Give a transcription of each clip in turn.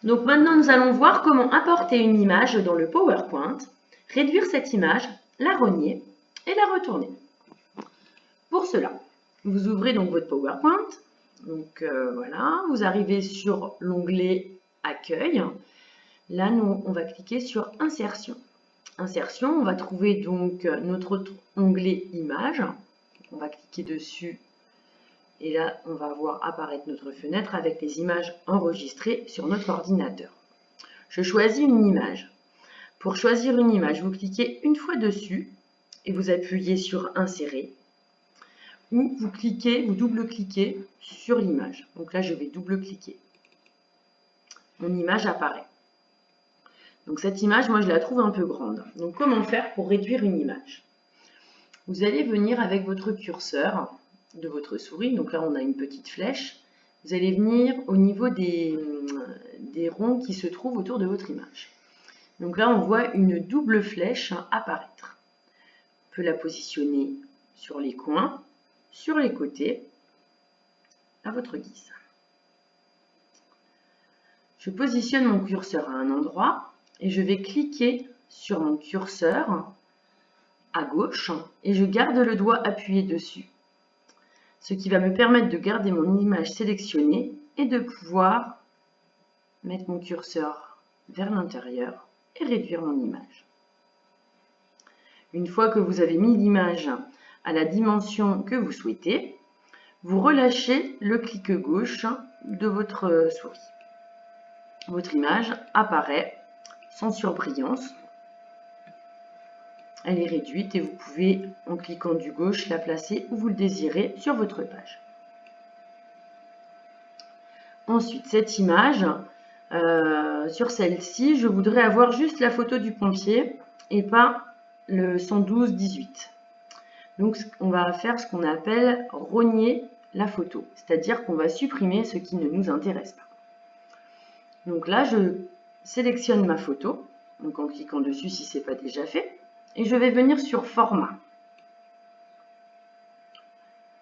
Donc maintenant, nous allons voir comment importer une image dans le PowerPoint, réduire cette image, la renier et la retourner. Pour cela, vous ouvrez donc votre PowerPoint. Donc voilà, vous arrivez sur l'onglet Accueil. Là, on va cliquer sur Insertion. Insertion, on va trouver donc notre onglet Images. On va cliquer dessus et là, on va voir apparaître notre fenêtre avec les images enregistrées sur notre ordinateur. Je choisis une image. Pour choisir une image, vous cliquez une fois dessus et vous appuyez sur Insérer. Ou vous double-cliquez sur l'image. Donc là, je vais double-cliquer. Mon image apparaît. Donc cette image, moi, je la trouve un peu grande. Donc comment faire pour réduire une image? Vous allez venir avec votre curseur de votre souris. Donc là, on a une petite flèche. Vous allez venir au niveau des ronds qui se trouvent autour de votre image. Donc là, on voit une double flèche apparaître. On peut la positionner sur les coins, sur les côtés, à votre guise. Je positionne mon curseur à un endroit et je vais cliquer sur mon curseur à gauche et je garde le doigt appuyé dessus. Ce qui va me permettre de garder mon image sélectionnée et de pouvoir mettre mon curseur vers l'intérieur et réduire mon image. Une fois que vous avez mis l'image à la dimension que vous souhaitez, vous relâchez le clic gauche de votre souris. Votre image apparaît sans surbrillance. Elle est réduite et vous pouvez, en cliquant du gauche, la placer où vous le désirez sur votre page. Ensuite, cette image, sur celle-ci, je voudrais avoir juste la photo du pompier et pas le 112-18. Donc, on va faire ce qu'on appelle rogner la photo, c'est-à-dire qu'on va supprimer ce qui ne nous intéresse pas. Donc là, je sélectionne ma photo, donc en cliquant dessus si ce n'est pas déjà fait, et je vais venir sur Format.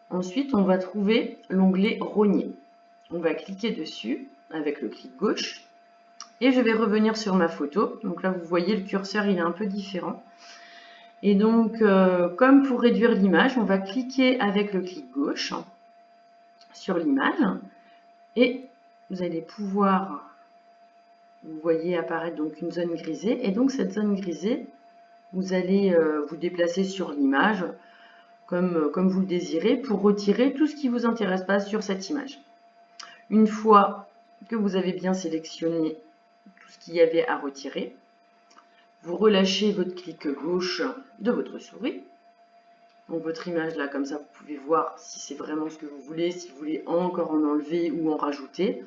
Ensuite, on va trouver l'onglet Rogner. On va cliquer dessus avec le clic gauche, et je vais revenir sur ma photo. Donc là, vous voyez, le curseur, il est un peu différent. Et donc, comme pour réduire l'image, on va cliquer avec le clic gauche sur l'image, et vous allez pouvoir... Vous voyez apparaître donc une zone grisée et donc cette zone grisée, vous allez vous déplacer sur l'image comme vous le désirez pour retirer tout ce qui ne vous intéresse pas sur cette image. Une fois que vous avez bien sélectionné tout ce qu'il y avait à retirer, vous relâchez votre clic gauche de votre souris. Donc votre image là, comme ça, vous pouvez voir si c'est vraiment ce que vous voulez, si vous voulez encore en enlever ou en rajouter.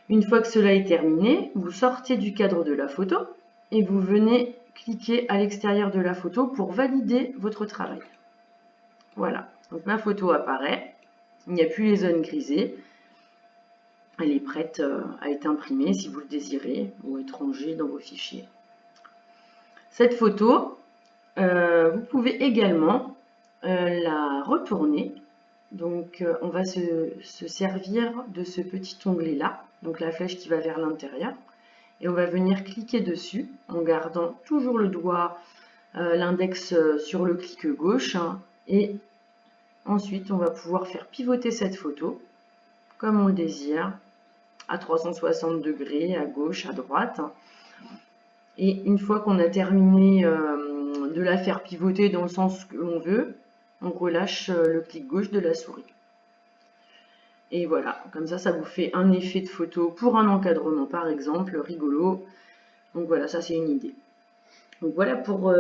Une fois que cela est terminé, vous sortez du cadre de la photo et vous venez cliquer à l'extérieur de la photo pour valider votre travail. Voilà, donc ma photo apparaît, il n'y a plus les zones grisées, elle est prête à être imprimée si vous le désirez ou être rangée dans vos fichiers. Cette photo, vous pouvez également la retourner. Donc, on va se servir de ce petit onglet-là, donc la flèche qui va vers l'intérieur, et on va venir cliquer dessus en gardant toujours le doigt, l'index sur le clic gauche, et ensuite on va pouvoir faire pivoter cette photo comme on le désire, à 360 degrés, à gauche, à droite. Et une fois qu'on a terminé de la faire pivoter dans le sens que l'on veut, on relâche le clic gauche de la souris. Et voilà, comme ça, ça vous fait un effet de photo pour un encadrement, par exemple, rigolo. Donc voilà, ça c'est une idée. Donc voilà pour,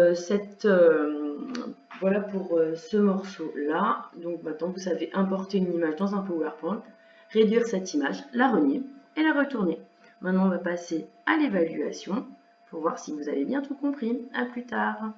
ce morceau-là. Donc maintenant, vous savez importer une image dans un PowerPoint, réduire cette image, la renier et la retourner. Maintenant, on va passer à l'évaluation pour voir si vous avez bien tout compris. À plus tard.